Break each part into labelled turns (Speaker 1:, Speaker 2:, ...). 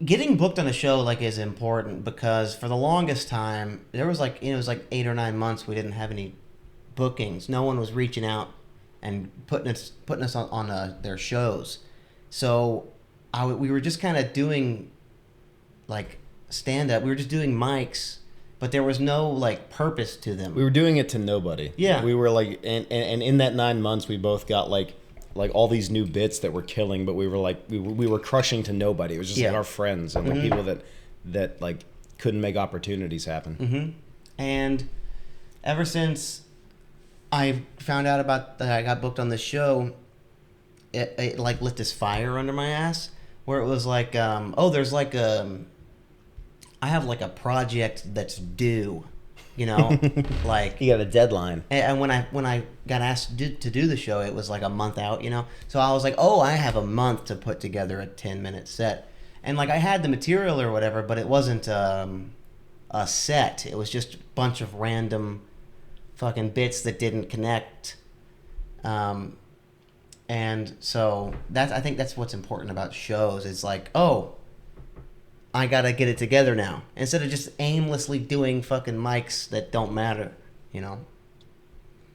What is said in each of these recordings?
Speaker 1: getting booked on a show like is important because for the longest time there was like it was like 8 or 9 months we didn't have any bookings. No one was reaching out and putting us on their shows. So we were just kind of doing like stand up. We were just doing mics, but there was no like purpose to them.
Speaker 2: We were doing it to nobody.
Speaker 1: Yeah.
Speaker 2: We were like, and in that 9 months, we both got like all these new bits that were killing, but we were like, we were crushing to nobody. It was just like our friends and like people that like couldn't make opportunities happen.
Speaker 1: Mm-hmm. And ever since I found out about that I got booked on this show, it like lit this fire under my ass where it was like, there's like I have like a project that's due, you know, like
Speaker 2: You got a deadline.
Speaker 1: And when I got asked to do the show, it was like a month out, you know. So I was like, oh, I have a month to put together a 10-minute set, and like I had the material or whatever, but it wasn't a set. It was just a bunch of random fucking bits that didn't connect. And so I think that's what's important about shows. It's like, oh, I gotta get it together now, instead of just aimlessly doing fucking mics that don't matter, you know.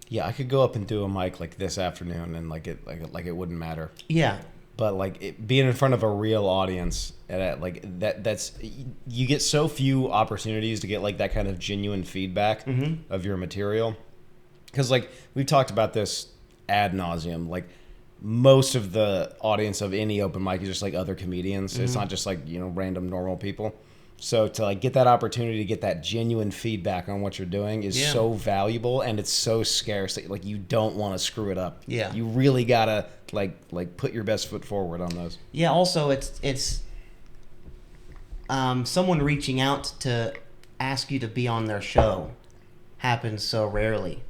Speaker 2: Yeah, I could go up and do a mic like this afternoon, and like it wouldn't matter.
Speaker 1: Yeah.
Speaker 2: But like being in front of a real audience, and that's you get so few opportunities to get like that kind of genuine feedback of your material, because like we've talked about this ad nauseum. Like most of the audience of any open mic is just like other comedians. It's not just like, you know, random normal people. So to like get that opportunity to get that genuine feedback on what you're doing is so valuable, and it's so scarce that like you don't want to screw it up.
Speaker 1: Yeah.
Speaker 2: You really gotta like put your best foot forward on those.
Speaker 1: Yeah. Also, it's someone reaching out to ask you to be on their show happens so rarely,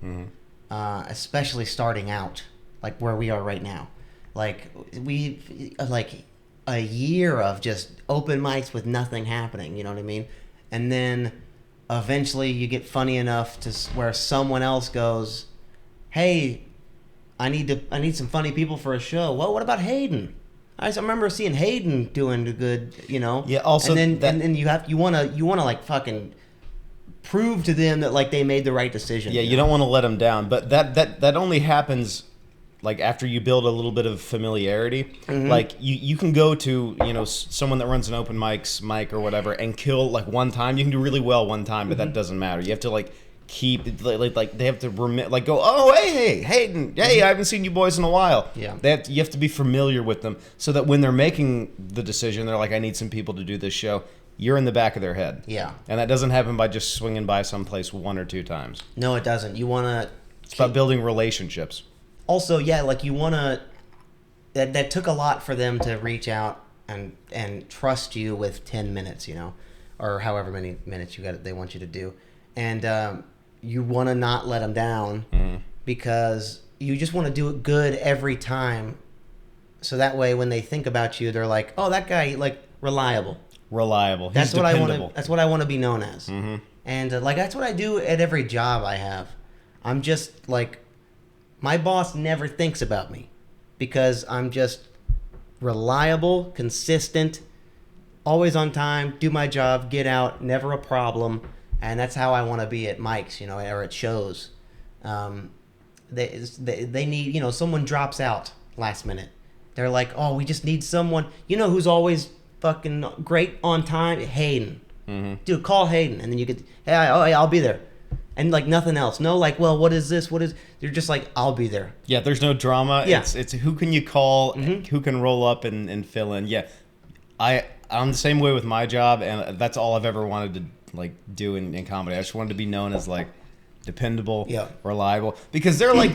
Speaker 1: especially starting out, like where we are right now. Like we like a year of just open mics with nothing happening, you know what I mean? And then eventually you get funny enough to where someone else goes, "Hey, I need some funny people for a show." Well, what about Hayden? I remember seeing Hayden doing good, you know.
Speaker 2: Yeah. Also,
Speaker 1: and then you wanna like fucking prove to them that like they made the right decision.
Speaker 2: Yeah, you don't want to let them down, but that only happens like after you build a little bit of familiarity. Like you can go to, you know, someone that runs an open mic or whatever and kill like one time. You can do really well one time, but that doesn't matter. You have to like keep like they have to like go, "Oh, hey Hayden, hey, I haven't seen you boys in a while."
Speaker 1: Yeah.
Speaker 2: You have to be familiar with them so that when they're making the decision, they're like, "I need some people to do this show." You're in the back of their head.
Speaker 1: Yeah.
Speaker 2: And that doesn't happen by just swinging by someplace 1 or 2 times.
Speaker 1: No, it doesn't. You wanna.
Speaker 2: It's about building relationships.
Speaker 1: Also, yeah, like you wanna. That took a lot for them to reach out and trust you with 10 minutes, you know, or however many minutes they want you to do, and you want to not let them down because you just want to do it good every time, so that way when they think about you, they're like, "Oh, that guy, like, reliable."
Speaker 2: Reliable.
Speaker 1: That's
Speaker 2: He's
Speaker 1: what
Speaker 2: dependable.
Speaker 1: I want to. That's what I want to be known as. And like that's what I do at every job I have. I'm just like, my boss never thinks about me because I'm just reliable, consistent, always on time, do my job, get out, never a problem, and that's how I want to be at mics, you know, or at shows. They need, you know, someone drops out last minute. They're like, "Oh, we just need someone." You know who's always fucking great on time? Hayden. Dude, call Hayden, and then you get, "Hey, I'll be there," and like nothing else. No, like, "Well, what is this? What is?" You're just like, "I'll be there."
Speaker 2: Yeah, there's no drama.
Speaker 1: Yeah.
Speaker 2: It's who can you call, who can roll up and fill in. Yeah, I'm the same way with my job, and that's all I've ever wanted to like do in comedy. I just wanted to be known as like dependable, reliable, because they're like,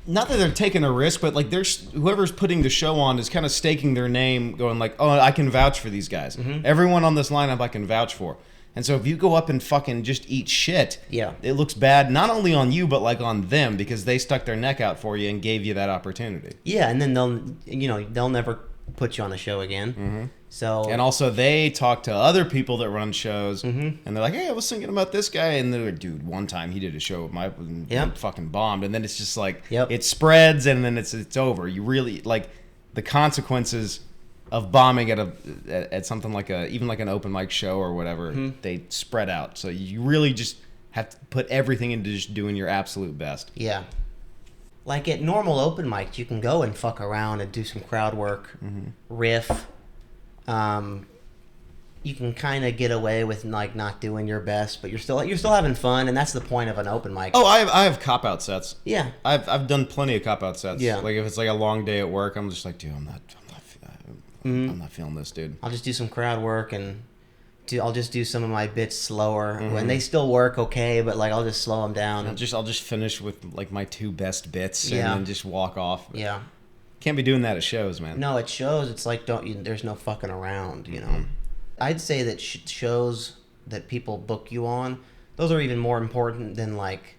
Speaker 2: not that they're taking a risk, but like there's whoever's putting the show on is kind of staking their name, going like, "Oh, I can vouch for these guys. Everyone on this lineup I can vouch for." And so if you go up and fucking just eat shit, it looks bad not only on you but like on them, because they stuck their neck out for you and gave you that opportunity.
Speaker 1: Yeah, and then they'll never put you on a show again. So,
Speaker 2: and also they talk to other people that run shows, and they're like, "Hey, I was thinking about this guy," and they're like, "Dude, one time he did a show with my fucking bombed," and then it's just like it spreads, and then it's over. You really like the consequences of bombing at something like even like an open mic show or whatever, they spread out. So you really just have to put everything into just doing your absolute best.
Speaker 1: Yeah. Like at normal open mics, you can go and fuck around and do some crowd work, riff. You can kind of get away with like not doing your best, but you're still having fun, and that's the point of an open mic.
Speaker 2: Oh, I have cop out sets.
Speaker 1: Yeah.
Speaker 2: I've done plenty of cop out sets.
Speaker 1: Yeah.
Speaker 2: Like if it's like a long day at work, I'm just like, dude, I'm not feeling this, dude.
Speaker 1: I'll just do some crowd work and I'll just do some of my bits slower when they still work okay, but like I'll just slow them down.
Speaker 2: I'll just finish with like my 2 best bits and
Speaker 1: Yeah.
Speaker 2: then just walk off.
Speaker 1: Yeah.
Speaker 2: Can't be doing that at shows, man.
Speaker 1: No, it shows. It's like there's no fucking around, you know. I'd say that shows that people book you on, those are even more important than like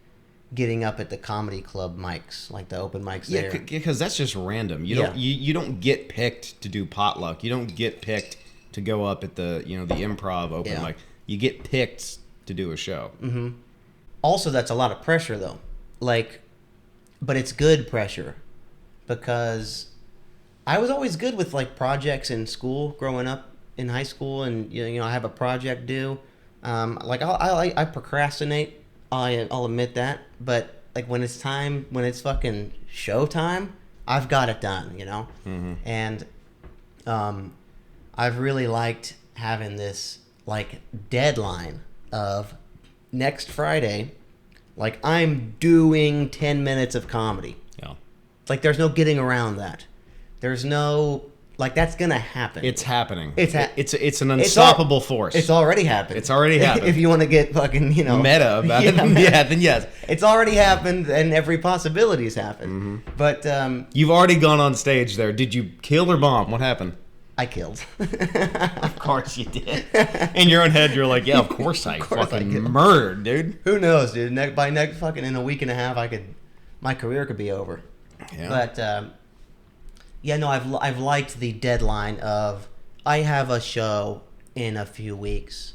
Speaker 1: getting up at the comedy club mics, like the open mics
Speaker 2: Yeah,
Speaker 1: there.
Speaker 2: because that's just random. You don't get picked to do potluck. You don't get picked to go up at the the improv open mic. You get picked to do a show.
Speaker 1: Mm-hmm. Also, that's a lot of pressure though. Like, but it's good pressure because I was always good with like projects in school growing up in high school, and I have a project due. Like I procrastinate. I'll admit that, but like when it's fucking show time, I've got it done, And I've really liked having this like deadline of next Friday, like I'm doing 10 minutes of comedy.
Speaker 2: Yeah.
Speaker 1: Like there's no getting around that. There's no like that's gonna happen.
Speaker 2: It's happening.
Speaker 1: It's
Speaker 2: an unstoppable force.
Speaker 1: It's already happened.
Speaker 2: It's already happened.
Speaker 1: If you want to get fucking
Speaker 2: meta about it, then yes.
Speaker 1: It's already happened, and every possibility's happened. But
Speaker 2: you've already gone on stage there. Did you kill or bomb? What happened?
Speaker 1: I killed.
Speaker 2: Of course you did. In your own head, you're like, yeah, of course I fucking murdered, dude.
Speaker 1: Who knows, dude? By next fucking in a week and a half, my career could be over.
Speaker 2: Yeah.
Speaker 1: But yeah, no, I've liked the deadline of I have a show in a few weeks,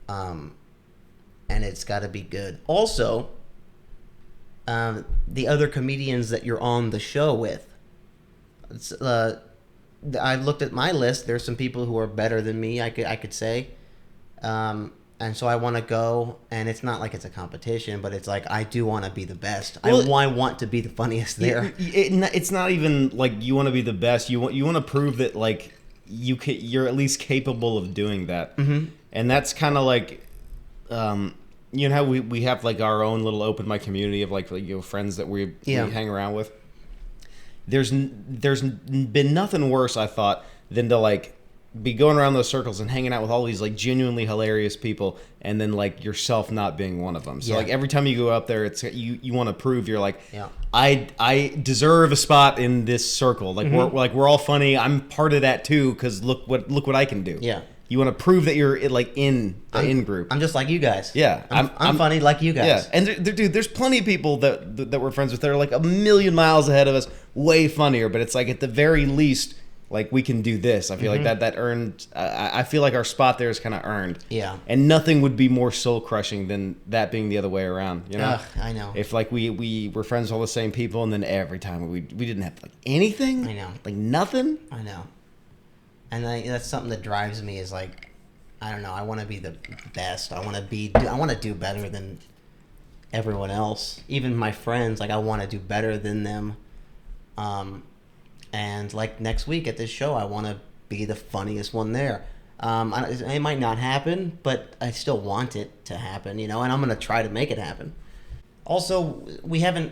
Speaker 1: and it's got to be good. Also, the other comedians that you're on the show with. I've looked at my list. There's some people who are better than me. I could say, and so I want to go. And it's not like it's a competition, but it's like I do want to be the best.
Speaker 2: Well,
Speaker 1: I want to be the funniest there.
Speaker 2: It's not even like you want to be the best. You want to prove that like you're at least capable of doing that.
Speaker 1: Mm-hmm.
Speaker 2: And that's kind of like, how we have like our own little open mic community of like friends that we hang around with. There's been nothing worse, I thought, than to like be going around those circles and hanging out with all these like genuinely hilarious people, and then like yourself not being one of them. So like every time you go up there, it's you want to prove you're like, I deserve a spot in this circle. Like we're all funny. I'm part of that too because look what I can do.
Speaker 1: Yeah.
Speaker 2: You want to prove that you're like in the in group.
Speaker 1: I'm just like you guys.
Speaker 2: Yeah,
Speaker 1: I'm funny like you guys.
Speaker 2: Yeah, and dude, there's plenty of people that we're friends with that are like a million miles ahead of us, way funnier. But it's like at the very least, like we can do this. I feel like that earned. I feel like our spot there is kind of earned.
Speaker 1: Yeah.
Speaker 2: And nothing would be more soul crushing than that being the other way around.
Speaker 1: I know.
Speaker 2: If like we were friends with all the same people, and then every time we didn't have like anything.
Speaker 1: I know.
Speaker 2: Like nothing.
Speaker 1: I know. And that's something that drives me is like, I don't know. I want to be the best. I want to do better than everyone else. Even my friends, like I want to do better than them. And like next week at this show, I want to be the funniest one there. It might not happen, but I still want it to happen, and I'm going to try to make it happen. Also,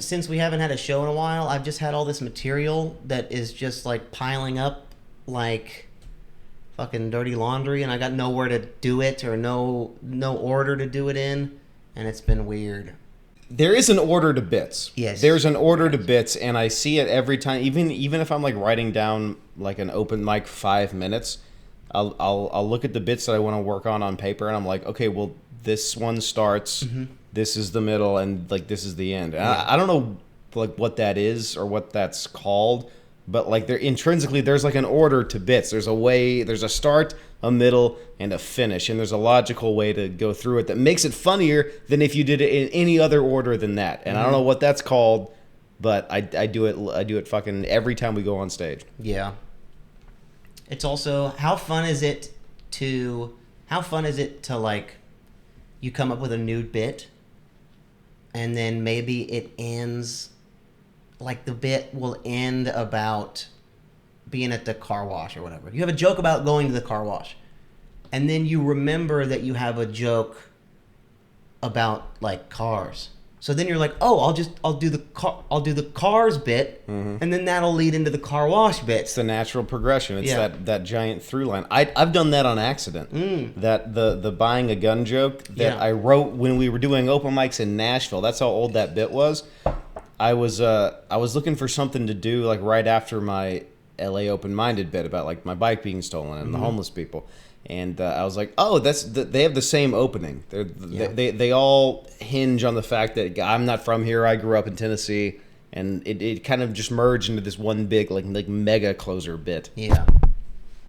Speaker 1: since we haven't had a show in a while, I've just had all this material that is just like piling up like fucking dirty laundry, and I got nowhere to do it or no order to do it in, and it's been weird.
Speaker 2: There is an order to bits.
Speaker 1: Yes.
Speaker 2: There's an order to bits, and I see it every time. Even if I'm like writing down like an open mic 5 minutes, I'll look at the bits that I want to work on paper, and I'm like, okay, well this one starts, this is the middle, and like this is the end. And I don't know like what that is or what that's called. But like intrinsically, there's like an order to bits. There's a start, a middle, and a finish, and there's a logical way to go through it that makes it funnier than if you did it in any other order than that. And I don't know what that's called, but I do it fucking every time we go on stage.
Speaker 1: Yeah. It's also how fun is it to like you come up with a new bit and then maybe it ends like the bit will end about being at the car wash or whatever. You have a joke about going to the car wash. And then you remember that you have a joke about like cars. So then you're like, "Oh, I'll do the cars bit, and then that'll lead into the car wash bit."
Speaker 2: It's the natural progression. It's that giant through line. I've done that on accident. That the buying a gun joke that I wrote when we were doing open mics in Nashville. That's how old that bit was. I was looking for something to do like right after my LA Open Minded bit about like my bike being stolen and the homeless people. And I was like, oh, they have the same opening. They all hinge on the fact that I'm not from here. I grew up in Tennessee, and it kind of just merged into this one big like mega closer bit.
Speaker 1: Yeah.